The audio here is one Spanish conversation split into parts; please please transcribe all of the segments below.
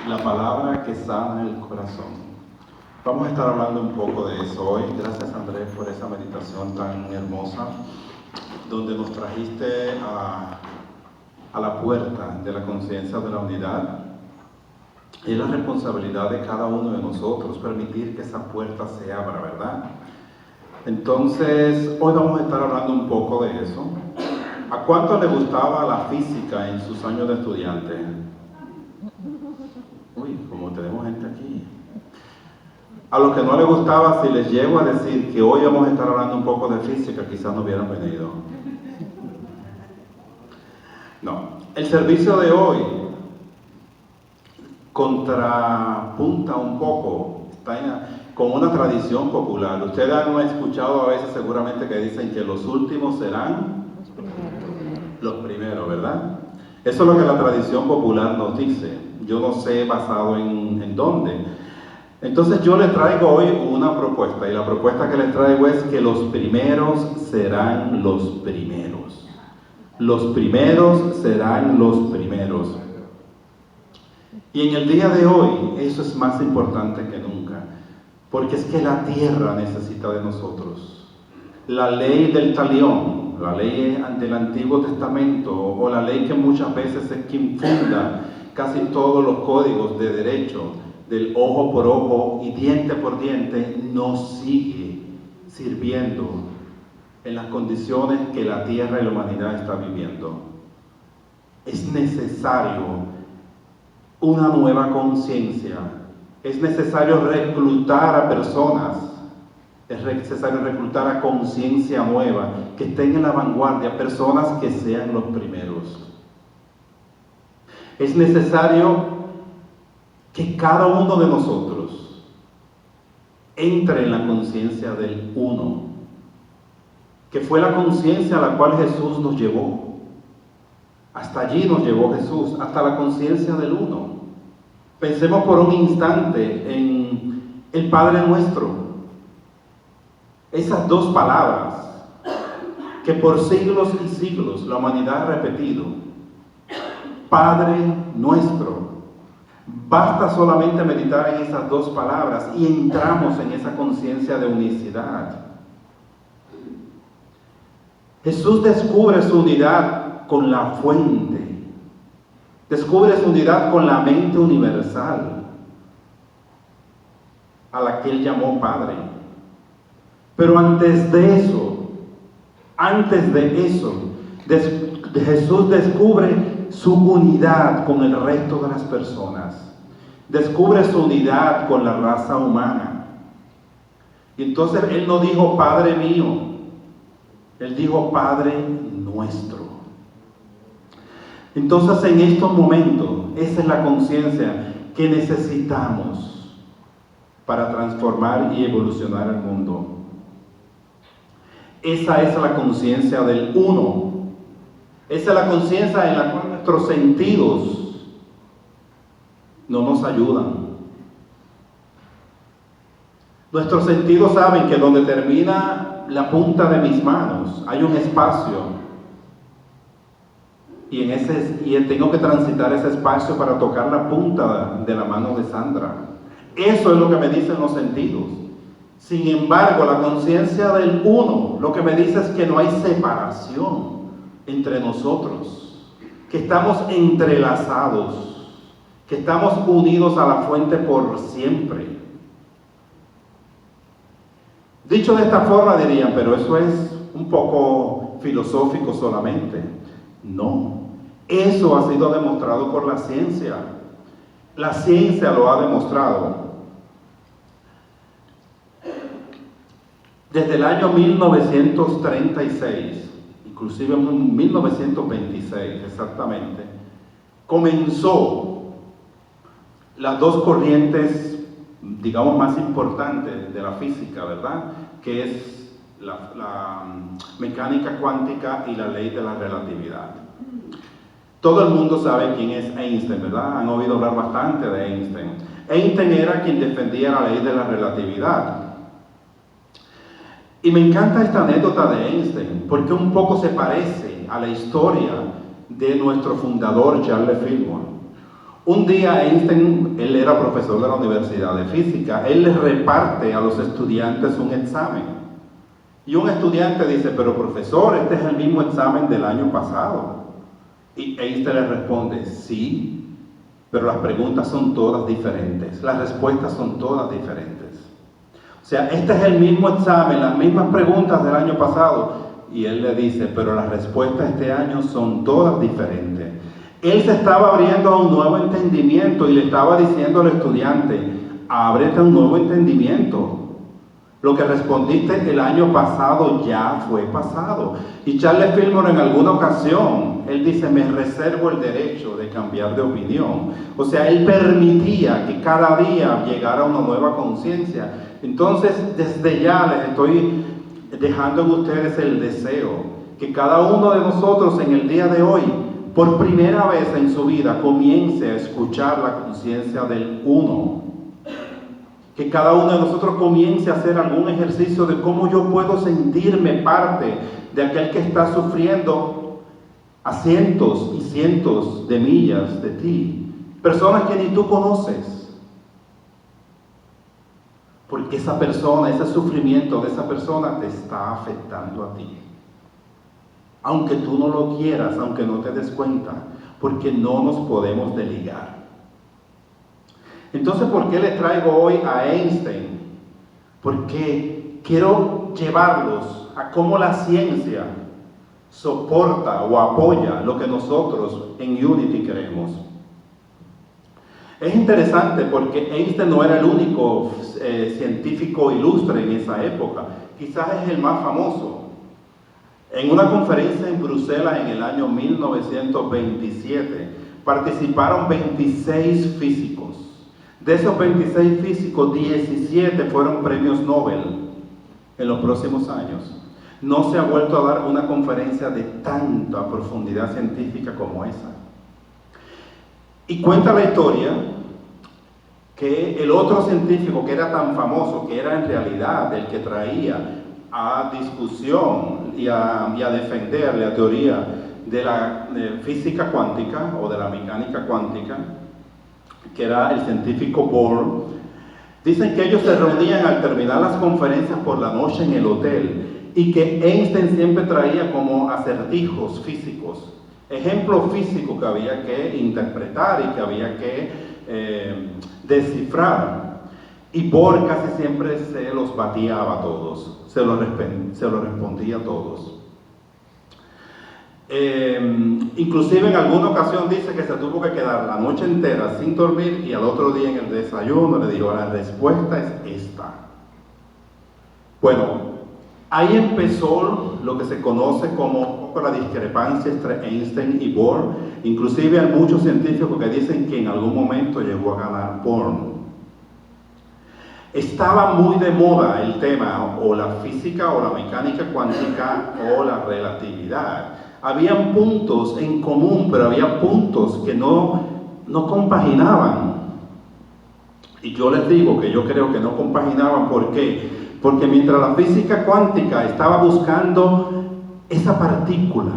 La palabra que sana el corazón. Vamos a estar hablando un poco de eso hoy. Gracias, Andrés, por esa meditación tan hermosa, donde nos trajiste a la puerta de la conciencia de la unidad. Es la responsabilidad de cada uno de nosotros permitir que esa puerta se abra, ¿verdad? Entonces, hoy vamos a estar hablando un poco de eso. ¿A cuánto le gustaba la física en sus años de estudiante? Uy, como tenemos gente aquí. A los que no les gustaba, si les llego a decir que hoy vamos a estar hablando un poco de física, quizás no hubieran venido. No, el servicio de hoy contrapunta un poco, con una tradición popular. Ustedes han escuchado a veces seguramente que dicen que los últimos serán los primeros, ¿verdad? Eso es lo que la tradición popular nos dice. Yo no sé basado en dónde. Entonces yo les traigo hoy una propuesta, y la propuesta que les traigo es que los primeros serán los primeros. Los primeros serán los primeros. Y en el día de hoy eso es más importante que nunca, porque es que la tierra necesita de nosotros. La ley del talión, la ley del Antiguo Testamento, o la ley que muchas veces es quien funda casi todos los códigos de derecho, del ojo por ojo y diente por diente, nos sigue sirviendo en las condiciones que la tierra y la humanidad está viviendo. Es necesario una nueva conciencia, es necesario reclutar a personas, es necesario reclutar a conciencia nueva, que estén en la vanguardia, personas que sean los primeros. Es necesario que cada uno de nosotros entre en la conciencia del uno, que fue la conciencia a la cual Jesús nos llevó. Hasta allí nos llevó Jesús, hasta la conciencia del uno. Pensemos por un instante en el Padre Nuestro. Esas dos palabras que por siglos y siglos la humanidad ha repetido. Padre Nuestro. Basta solamente meditar en esas dos palabras y entramos en esa conciencia de unicidad. Jesús descubre su unidad con la fuente, descubre su unidad con la mente universal, a la que Él llamó Padre. Pero antes de eso, Jesús descubre su unidad con el resto de las personas. Descubre su unidad con la raza humana. Y entonces Él no dijo Padre mío, Él dijo Padre nuestro. Entonces en estos momentos, esa es la conciencia que necesitamos para transformar y evolucionar el mundo. Esa es la conciencia del uno. Esa es la conciencia en la cual nuestros sentidos no nos ayudan. Nuestros sentidos saben que donde termina la punta de mis manos hay un espacio, y tengo que transitar ese espacio para tocar la punta de la mano de Sandra. Eso es lo que me dicen los sentidos. Sin embargo, la conciencia del uno lo que me dice es que no hay separación entre nosotros, que estamos entrelazados, que estamos unidos a la fuente por siempre. Dicho de esta forma dirían, pero eso es un poco filosófico solamente. No, eso ha sido demostrado por la ciencia. La ciencia lo ha demostrado. Desde el año 1936, inclusive en 1926 exactamente, comenzó las dos corrientes, digamos, más importantes de la física, ¿verdad? Que es la mecánica cuántica y la ley de la relatividad. Todo el mundo sabe quién es Einstein, ¿verdad? Han oído hablar bastante de Einstein. Einstein era quien defendía la ley de la relatividad. Y me encanta esta anécdota de Einstein, porque un poco se parece a la historia de nuestro fundador, Charles Fillmore. Un día Einstein, él era profesor de la Universidad de Física, él les reparte a los estudiantes un examen. Y un estudiante dice, pero profesor, este es el mismo examen del año pasado. Y Einstein le responde, sí, pero las preguntas son todas diferentes, las respuestas son todas diferentes. O sea, este es el mismo examen, las mismas preguntas del año pasado. Y él le dice, pero las respuestas este año son todas diferentes. Él se estaba abriendo a un nuevo entendimiento y le estaba diciendo al estudiante, ábrete a un nuevo entendimiento. Lo que respondiste el año pasado ya fue pasado. Y Charles Fillmore en alguna ocasión, él dice, me reservo el derecho de cambiar de opinión. O sea, él permitía que cada día llegara una nueva conciencia. Entonces, desde ya les estoy dejando en ustedes el deseo que cada uno de nosotros en el día de hoy, por primera vez en su vida, comience a escuchar la conciencia del uno. Que cada uno de nosotros comience a hacer algún ejercicio de cómo yo puedo sentirme parte de aquel que está sufriendo a cientos y cientos de millas de ti. Personas que ni tú conoces. Porque esa persona, ese sufrimiento de esa persona te está afectando a ti. Aunque tú no lo quieras, aunque no te des cuenta, porque no nos podemos desligar. Entonces, ¿por qué les traigo hoy a Einstein? Porque quiero llevarlos a cómo la ciencia soporta o apoya lo que nosotros en Unity creemos. Es interesante porque Einstein no era el único científico ilustre en esa época. Quizás es el más famoso. En una conferencia en Bruselas en el año 1927 participaron 26 físicos. De esos 26 físicos, 17 fueron premios Nobel en los próximos años. No se ha vuelto a dar una conferencia de tanta profundidad científica como esa. Y cuenta la historia que el otro científico que era tan famoso, que era en realidad el que traía a discusión y a defender la teoría de la física cuántica o de la mecánica cuántica, que era el científico Bohr, dicen que ellos se reunían al terminar las conferencias por la noche en el hotel y que Einstein siempre traía como acertijos físicos, ejemplos físicos que había que interpretar y que había que descifrar. Y Bohr casi siempre se los bateaba a todos, se los respondía a todos. Inclusive en alguna ocasión dice que se tuvo que quedar la noche entera sin dormir y al otro día en el desayuno le dijo, la respuesta es esta. Bueno, ahí empezó lo que se conoce como la discrepancia entre Einstein y Bohr. Inclusive hay muchos científicos que dicen que en algún momento llegó a ganar Bohr. Estaba muy de moda el tema o la física o la mecánica cuántica o la relatividad. Habían puntos en común, pero había puntos que no compaginaban. Y yo les digo que yo creo que no compaginaban. ¿Por qué? Porque mientras la física cuántica estaba buscando esa partícula,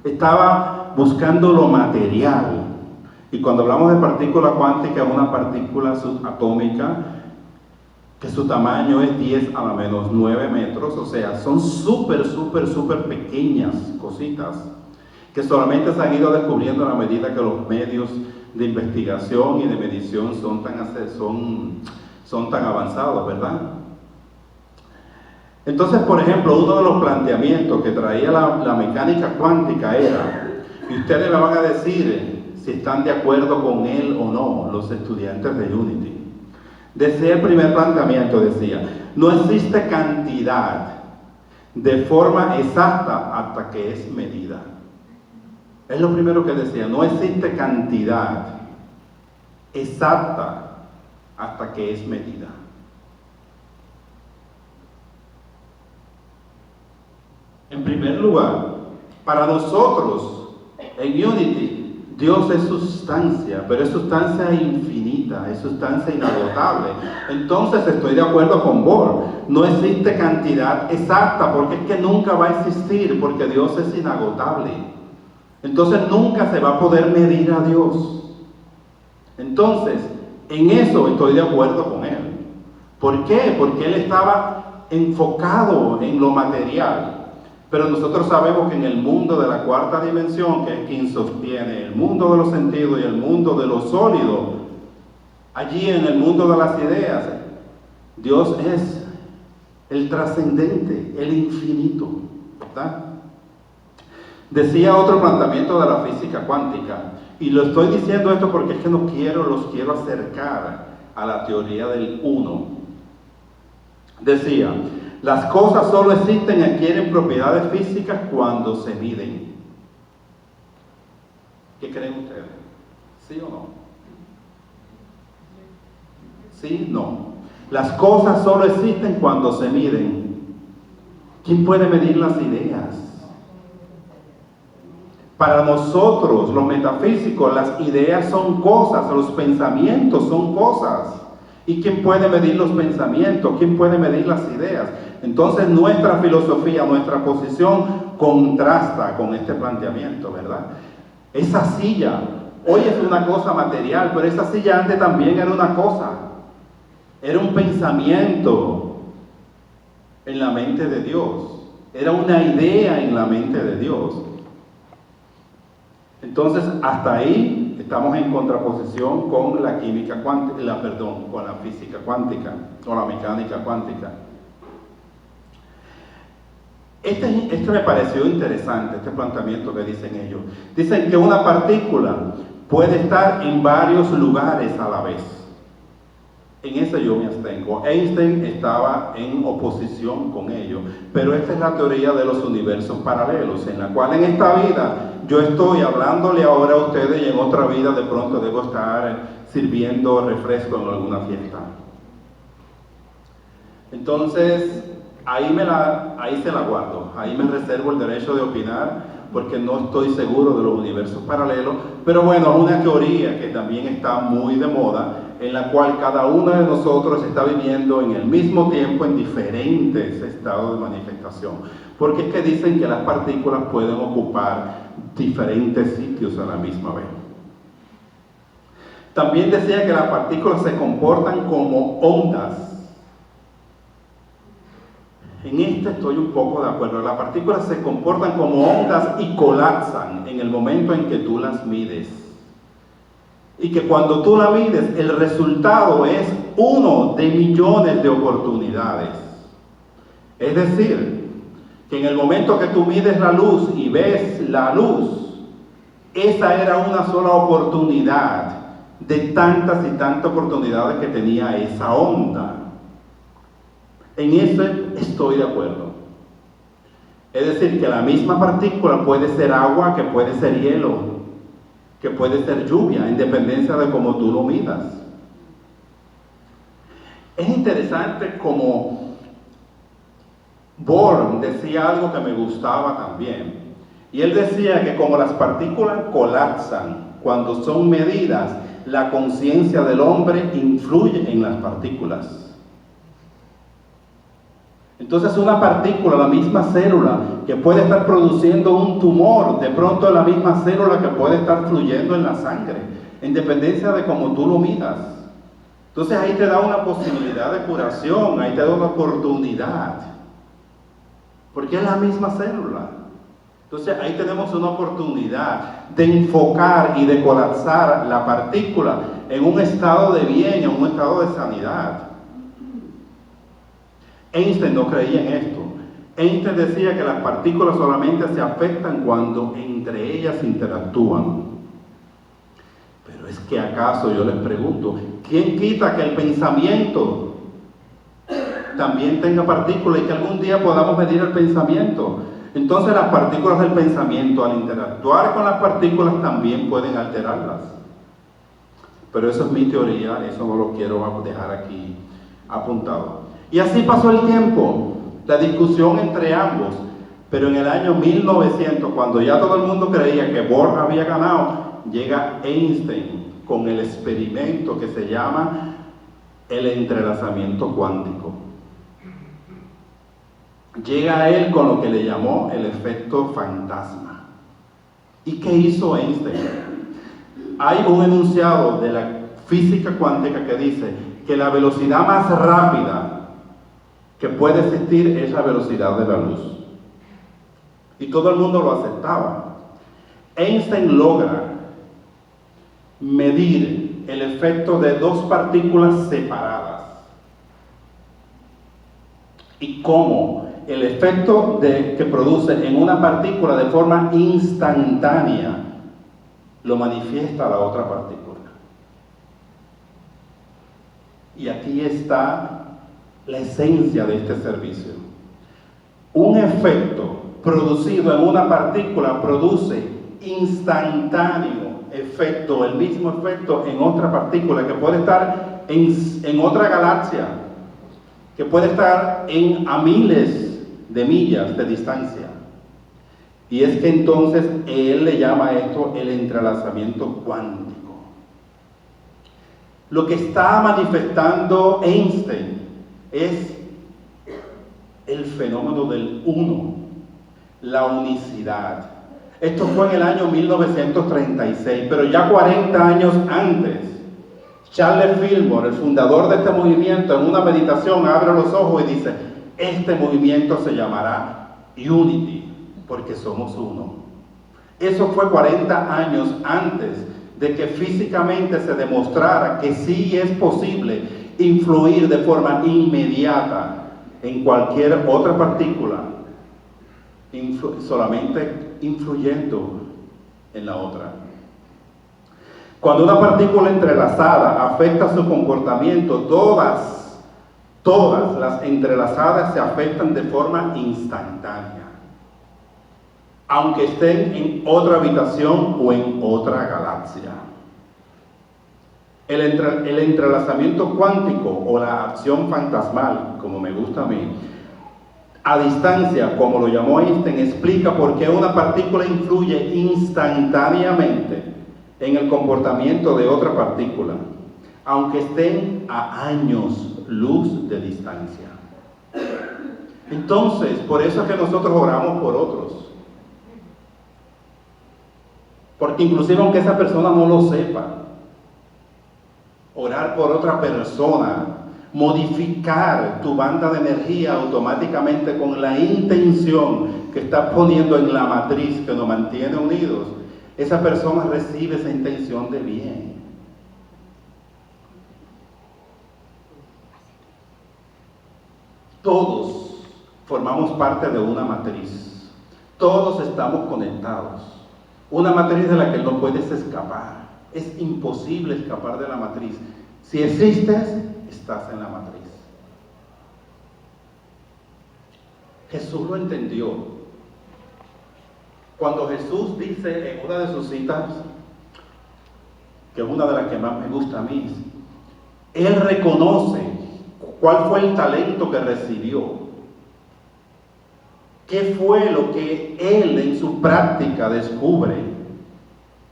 estaba buscando lo material. Y cuando hablamos de partícula cuántica, es una partícula subatómica que su tamaño es 10 a la menos 9 metros, o sea, son súper pequeñas cositas que solamente se han ido descubriendo a la medida que los medios de investigación y de medición son tan avanzados, ¿verdad? Entonces, por ejemplo, uno de los planteamientos que traía la mecánica cuántica era, y ustedes me van a decir si están de acuerdo con él o no, los estudiantes de Unity. Decía el primer planteamiento, decía, no existe cantidad de forma exacta hasta que es medida. Es lo primero que decía, no existe cantidad exacta hasta que es medida. En primer lugar, para nosotros en Unity, Dios es sustancia, pero es sustancia infinita, es sustancia inagotable. Entonces estoy de acuerdo con Bohr. No existe cantidad exacta, porque es que nunca va a existir, porque Dios es inagotable. Entonces nunca se va a poder medir a Dios. Entonces, en eso estoy de acuerdo con él. ¿Por qué? Porque él estaba enfocado en lo material. Pero nosotros sabemos que en el mundo de la cuarta dimensión, que es quien sostiene el mundo de los sentidos y el mundo de lo sólido, allí en el mundo de las ideas, Dios es el trascendente, el infinito, ¿verdad? Decía otro planteamiento de la física cuántica, y lo estoy diciendo esto porque es que los quiero acercar a la teoría del uno. Decía, las cosas solo existen y adquieren propiedades físicas cuando se miden. ¿Qué creen ustedes? ¿Sí o no? ¿Sí? No. Las cosas solo existen cuando se miden. ¿Quién puede medir las ideas? Para nosotros, los metafísicos, las ideas son cosas, los pensamientos son cosas. ¿Y quién puede medir los pensamientos? ¿Quién puede medir las ideas? Entonces nuestra filosofía, nuestra posición contrasta con este planteamiento, ¿verdad? Esa silla, hoy es una cosa material, pero esa silla antes también era una cosa. Era un pensamiento en la mente de Dios. Era una idea en la mente de Dios. Entonces, hasta ahí estamos en contraposición con la química cuántica, con la física cuántica o la mecánica cuántica. Este me pareció interesante, este planteamiento que dicen ellos. Dicen que una partícula puede estar en varios lugares a la vez. En ese yo me abstengo. Einstein estaba en oposición con ello, pero esta es la teoría de los universos paralelos, en la cual en esta vida yo estoy hablándole ahora a ustedes y en otra vida de pronto debo estar sirviendo refresco en alguna fiesta. Entonces, ahí se la guardo, ahí me reservo el derecho de opinar, porque no estoy seguro de los universos paralelos, pero bueno, es una teoría que también está muy de moda, en la cual cada uno de nosotros está viviendo en el mismo tiempo en diferentes estados de manifestación, porque es que dicen que las partículas pueden ocupar diferentes sitios a la misma vez. También decía que las partículas se comportan como ondas. En esto estoy un poco de acuerdo. Las partículas se comportan como ondas y colapsan en el momento en que tú las mides. Y que cuando tú la mides, el resultado es uno de millones de oportunidades. Es decir, que en el momento que tú mides la luz y ves la luz, esa era una sola oportunidad de tantas y tantas oportunidades que tenía esa onda. En eso estoy de acuerdo. Es decir, que la misma partícula puede ser agua, que puede ser hielo, que puede ser lluvia, en dependencia de cómo tú lo midas. Es interesante como Bohr decía algo que me gustaba también. Y él decía que como las partículas colapsan cuando son medidas, la conciencia del hombre influye en las partículas. Entonces una partícula, la misma célula, que puede estar produciendo un tumor, de pronto es la misma célula que puede estar fluyendo en la sangre, en dependencia de cómo tú lo midas. Entonces ahí te da una posibilidad de curación, ahí te da una oportunidad, porque es la misma célula. Entonces ahí tenemos una oportunidad de enfocar y de colapsar la partícula en un estado de bien, en un estado de sanidad. Einstein no creía en esto. Einstein decía que las partículas solamente se afectan cuando entre ellas interactúan. Pero es que acaso yo les pregunto, ¿quién quita que el pensamiento también tenga partículas y que algún día podamos medir el pensamiento? Entonces las partículas del pensamiento, al interactuar con las partículas, también pueden alterarlas. Pero eso es mi teoría, eso no lo quiero dejar aquí apuntado. Y así pasó el tiempo, la discusión entre ambos, pero en el año 1900, cuando ya todo el mundo creía que Bohr había ganado, llega Einstein con el experimento que se llama el entrelazamiento cuántico. Llega a él con lo que le llamó el efecto fantasma. ¿Y qué hizo Einstein? Hay un enunciado de la física cuántica que dice que la velocidad más rápida que puede existir es la velocidad de la luz. Y todo el mundo lo aceptaba. Einstein logra medir el efecto de dos partículas separadas y cómo el efecto que produce en una partícula de forma instantánea lo manifiesta la otra partícula. Y aquí está la esencia de este servicio. Un efecto producido en una partícula produce instantáneo efecto, el mismo efecto en otra partícula que puede estar en otra galaxia, que puede estar a miles de millas de distancia. Y es que entonces él le llama a esto el entrelazamiento cuántico. Lo que está manifestando Einstein es el fenómeno del uno, la unicidad. Esto fue en el año 1936, pero ya 40 años antes, Charles Fillmore, el fundador de este movimiento, en una meditación abre los ojos y dice: este movimiento se llamará Unity, porque somos uno. Eso fue 40 años antes de que físicamente se demostrara que sí es posible influir de forma inmediata en cualquier otra partícula, solamente influyendo en la otra. Cuando una partícula entrelazada afecta su comportamiento, todas las entrelazadas se afectan de forma instantánea, aunque estén en otra habitación o en otra galaxia. El entrelazamiento cuántico o la acción fantasmal, como me gusta a mí, a distancia, como lo llamó Einstein, explica por qué una partícula influye instantáneamente en el comportamiento de otra partícula, aunque estén a años luz de distancia. Entonces, por eso es que nosotros oramos por otros. Porque inclusive aunque esa persona no lo sepa, orar por otra persona, modificar tu banda de energía automáticamente con la intención que estás poniendo en la matriz que nos mantiene unidos, esa persona recibe esa intención de bien. Todos formamos parte de una matriz. Todos estamos conectados. Una matriz de la que no puedes escapar. Es imposible escapar de la matriz. Si existes, estás en la matriz. Jesús lo entendió. Cuando Jesús dice en una de sus citas, que es una de las que más me gusta a mí, Él reconoce cuál fue el talento que recibió. ¿Qué fue lo que Él en su práctica descubre?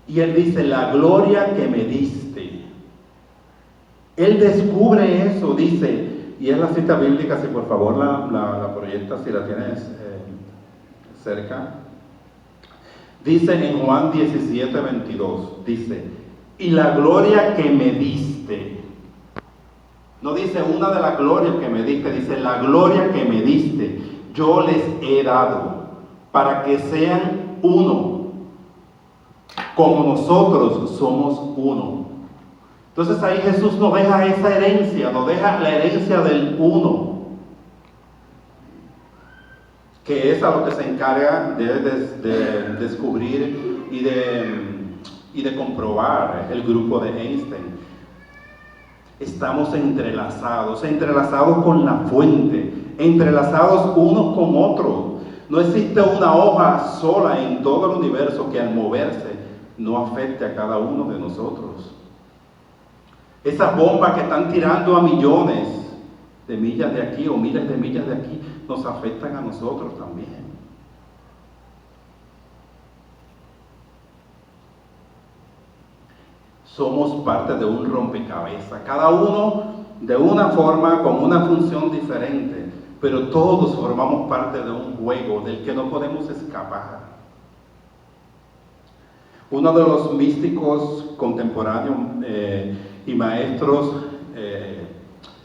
Y Él dice: la gloria que me diste. Él descubre eso, dice, y es la cita bíblica, si por favor la proyectas, si la tienes cerca. Dice en Juan 17:22, dice: y la gloria que me diste. No dice una de las glorias que me diste, dice la gloria que me diste, yo les he dado, para que sean uno, como nosotros somos uno. Entonces ahí Jesús nos deja esa herencia, nos deja la herencia del uno, que es a lo que se encarga de descubrir y de comprobar el grupo de Einstein. Estamos entrelazados con la fuente, entrelazados unos con otros. No existe una hoja sola en todo el universo que al moverse no afecte a cada uno de nosotros. Esas bombas que están tirando a millones de millas de aquí o miles de millas de aquí nos afectan a nosotros también. Somos parte de un rompecabezas, cada uno de una forma, con una función diferente, pero todos formamos parte de un juego del que no podemos escapar. Uno de los místicos contemporáneos y maestros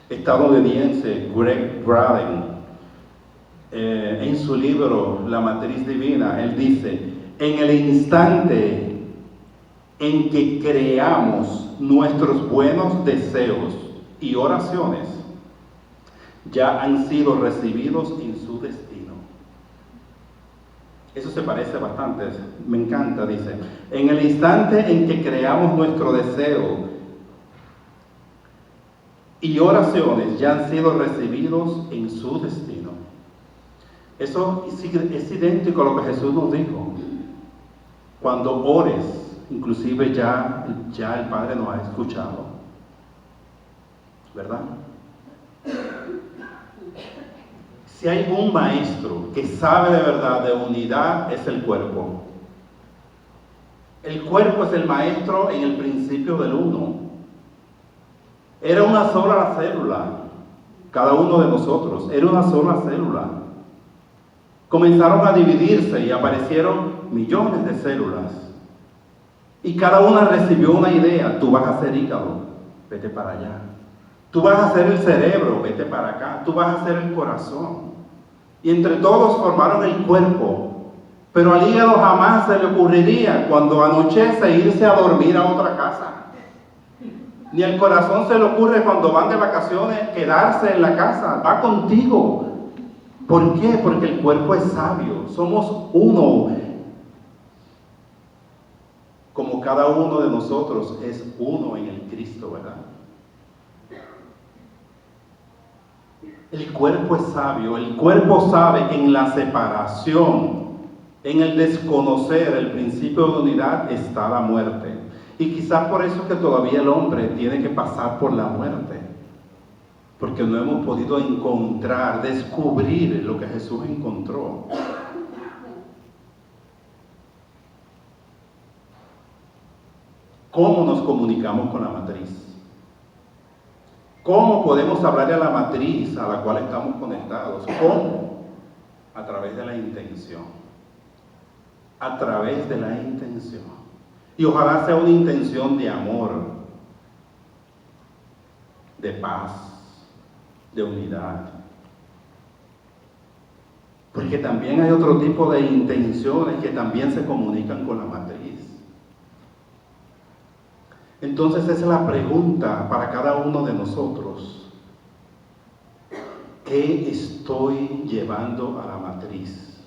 estadounidenses, Greg Braden, en su libro La Matriz Divina, él dice: en el instante en que creamos nuestros buenos deseos y oraciones, ya han sido recibidos en su destino. Eso se parece bastante, me encanta, dice: en el instante en que creamos nuestro deseo y oraciones, ya han sido recibidos en su destino. Eso es idéntico a lo que Jesús nos dijo. Cuando ores, inclusive ya el Padre nos ha escuchado, ¿verdad? Si hay un maestro que sabe de verdad de unidad, es el cuerpo. El cuerpo es el maestro en el principio del uno. Era una sola célula, cada uno de nosotros, era una sola célula. Comenzaron a dividirse y aparecieron millones de células. Y cada una recibió una idea: tú vas a ser hígado, vete para allá. Tú vas a ser el cerebro, vete para acá. Tú vas a ser el corazón. Y entre todos formaron el cuerpo. Pero al hígado jamás se le ocurriría, cuando anochece, irse a dormir a otra casa. Ni al corazón se le ocurre, cuando van de vacaciones, quedarse en la casa. Va contigo. ¿Por qué? Porque el cuerpo es sabio. Somos uno. Como cada uno de nosotros es uno en el Cristo, ¿verdad? El cuerpo es sabio. El cuerpo sabe que en la separación, en el desconocer el principio de unidad, está la muerte. Y quizás por eso es que todavía el hombre tiene que pasar por la muerte. Porque no hemos podido encontrar, descubrir lo que Jesús encontró. ¿Cómo nos comunicamos con la matriz? ¿Cómo podemos hablarle a la matriz a la cual estamos conectados? ¿Cómo? A través de la intención. A través de la intención. Y ojalá sea una intención de amor, de paz, de unidad. Porque también hay otro tipo de intenciones que también se comunican con la matriz. Entonces esa es la pregunta para cada uno de nosotros. ¿Qué estoy llevando a la matriz?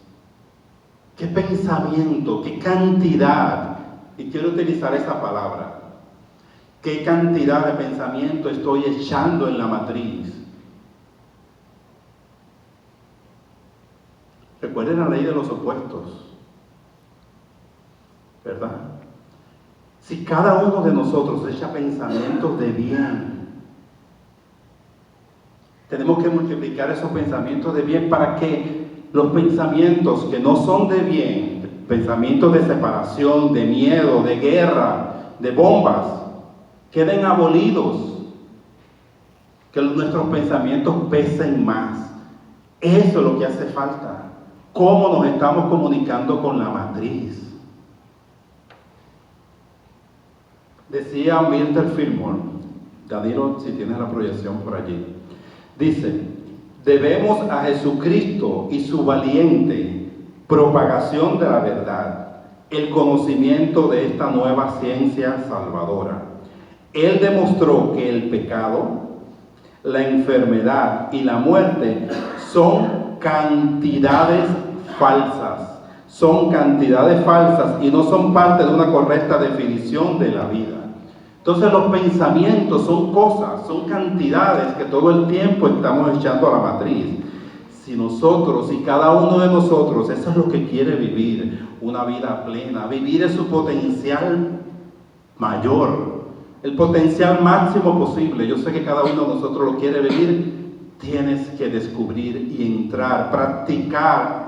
¿Qué pensamiento, qué cantidad? Y quiero utilizar esa palabra. ¿Qué cantidad de pensamiento estoy echando en la matriz? Recuerden la ley de los opuestos, ¿verdad? Si cada uno de nosotros echa pensamientos de bien, tenemos que multiplicar esos pensamientos de bien para que los pensamientos que no son de bien, pensamientos de separación, de miedo, de guerra, de bombas, queden abolidos. Que nuestros pensamientos pesen más. Eso es lo que hace falta. ¿Cómo nos estamos comunicando con la matriz? Decía Milton Fillmore, Danilo, si tienes la proyección por allí, dice: debemos a Jesucristo y su valiente propagación de la verdad el conocimiento de esta nueva ciencia salvadora. Él demostró que el pecado, la enfermedad y la muerte son cantidades falsas. Son cantidades falsas y no son parte de una correcta definición de la vida. Entonces los pensamientos son cosas, son cantidades que todo el tiempo estamos echando a la matriz. Si nosotros y cada uno de nosotros, eso es lo que quiere vivir, una vida plena, vivir en su potencial mayor, el potencial máximo posible. Yo sé que cada uno de nosotros lo quiere vivir. Tienes que descubrir y entrar, practicar,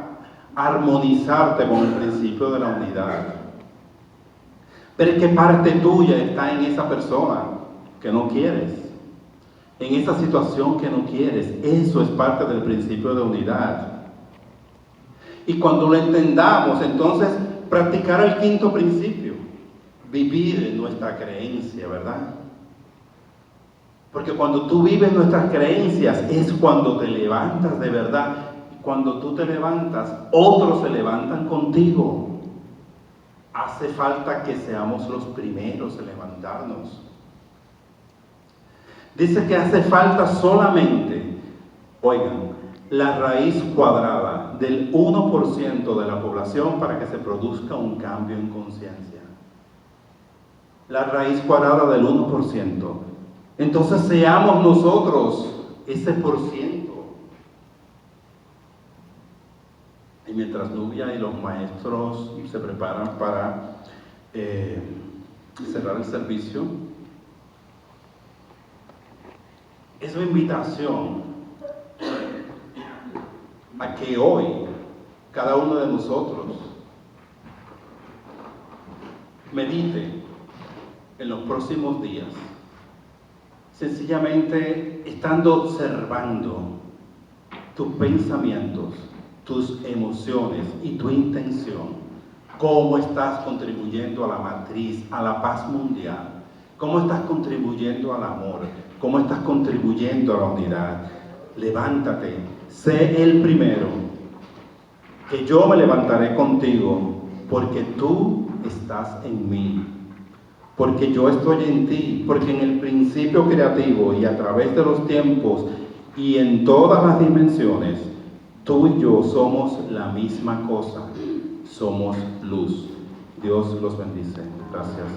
armonizarte con el principio de la unidad. Pero es que parte tuya está en esa persona que no quieres, en esa situación que no quieres. Eso es parte del principio de unidad. Y cuando lo entendamos, entonces practicar el quinto principio. vivir nuestra creencia, ¿verdad? Porque cuando tú vives nuestras creencias es cuando te levantas de verdad. Cuando tú te levantas, otros se levantan contigo. Hace falta que seamos los primeros en levantarnos. Dice que hace falta solamente, oigan, la raíz cuadrada del 1% de la población para que se produzca un cambio en conciencia. La raíz cuadrada del 1%. Entonces seamos nosotros ese por ciento. Y mientras Nubia y los maestros se preparan para cerrar el servicio, es una invitación a que hoy cada uno de nosotros medite en los próximos días, sencillamente estando observando tus pensamientos, tus emociones y tu intención, cómo estás contribuyendo a la matriz, a la paz mundial, cómo estás contribuyendo al amor, cómo estás contribuyendo a la unidad. Levántate, sé el primero, que yo me levantaré contigo, porque tú estás en mí, porque yo estoy en ti, porque en el principio creativo y a través de los tiempos y en todas las dimensiones, tú y yo somos la misma cosa, somos luz. Dios los bendice. Gracias.